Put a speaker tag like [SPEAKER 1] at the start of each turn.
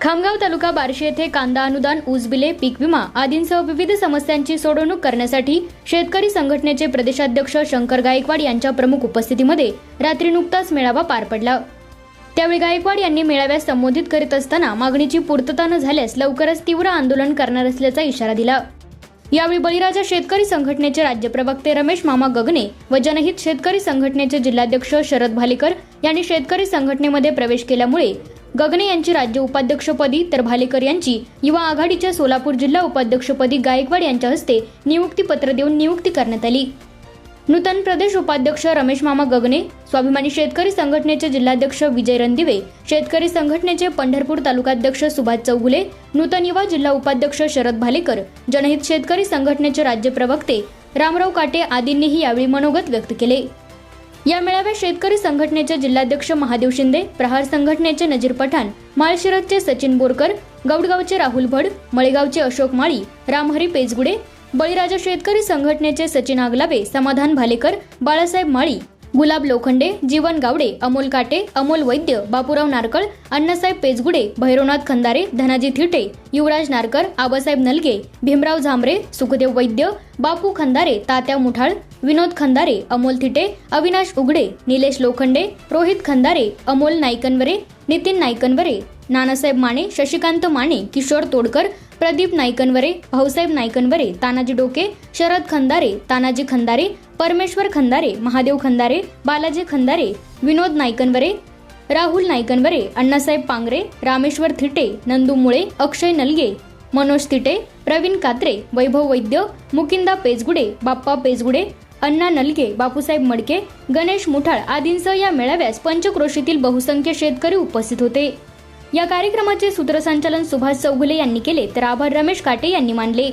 [SPEAKER 1] खामगाव तालुका बार्शी येथे कांदा अनुदान, ऊस बिले, पीक विमा आदींसह विविध समस्यांची सोडवणूक करण्यासाठी शेतकरी संघटनेचे प्रदेशाध्यक्ष शंकर गायकवाड यांच्या प्रमुख उपस्थितीमध्ये रात्री नुकताच मेळावा पार पडला। त्यावेळी गायकवाड यांनी मेळाव्यास संबोधित करीत असताना मागणीची पूर्तता न झाल्यास लवकरच तीव्र आंदोलन करणार असल्याचा इशारा दिला। यावेळी बळीराजा शेतकरी संघटनेचे राज्य प्रवक्ते रमेश मामा गगने व जनहित शेतकरी संघटनेचे जिल्हाध्यक्ष शरद भालेकर यांनी शेतकरी संघटनेमध्ये प्रवेश केल्यामुळे गगने यांची राज्य उपाध्यक्षपदी तर भालेकर यांची युवा आघाडीच्या सोलापूर जिल्हा उपाध्यक्षपदी गायकवाड यांच्या हस्ते नियुक्तीपत्र देऊन नियुक्ती करण्यात आली। नूतन प्रदेश उपाध्यक्ष रमेश मामा गगने, स्वाभिमानी शेतकरी संघटनेचे जिल्हाध्यक्ष विजय रणदिवे, शेतकरी संघटनेचे पंढरपूर तालुकाध्यक्ष सुभाष चौगुले, नूतन युवा जिल्हा उपाध्यक्ष शरद भालेकर, जनहित शेतकरी संघटनेचे राज्य प्रवक्ते रामराव काटे आदींनीही यावेळी मनोगत व्यक्त केले। या मेळाव्यात शेतकरी संघटनेचे जिल्हाध्यक्ष महादेव शिंदे, प्रहार संघटनेचे नजीर पठाण, माळशिरसचे सचिन बोरकर, गौडगावचे राहुल भड, मळेगावचे अशोक माळी, रामहरी पेजगुडे, बळीराजा शेतकरी संघटनेचे सचिन आगलावे, समाधान भालेकर, बाळासाहेब माळी, गुलाब लोखंडे, जीवन गावडे, अमोल काटे, अमोल वैद्य, बापूराव नारकळ, अण्णासाहेब पेजगुडे, भैरवनाथ खंदारे, धनाजी थिटे, युवराज नारकर, आबासाहेब नलगे, भीमराव झांबरे, सुखदेव वैद्य, बापू खंदारे, तात्या मुठाळ, विनोद खंदारे, अमोल थिटे, अविनाश उगडे, निलेश लोखंडे, रोहित खंदारे, अमोल नाईकनवरे, नितीन नाईकनवरे, नानासाहेब माने, शशिकांत माने, किशोर तोडकर, प्रदीप नाईकनवरे, भाऊसाहेब नाईकनवरे, तानाजी डोके, शरद खंदारे, तानाजी खंदारे, परमेश्वर खंदारे, महादेव खंदारे, बालाजी खंदारे, विनोद नाईकनवरे, राहुल नाईकनवरे, अण्णासाहेब पांगरे, रामेश्वर थिटे, नंदू मुळे, अक्षय नलगे, मनोज थिटे, प्रवीण कात्रे, वैभव वैद्य, मुकिंदा पेजगुडे, बाप्पा पेजगुडे, अण्णा नलगे, बापूसाहेब मडके, गणेश मुठाळ आदींसह या मेळाव्यास पंचक्रोशीतील बहुसंख्य शेतकरी उपस्थित होते। या कार्यक्रमाचे सूत्रसंचालन सुभाष चौगुले यांनी केले तर आभार रमेश काटे यांनी मानले।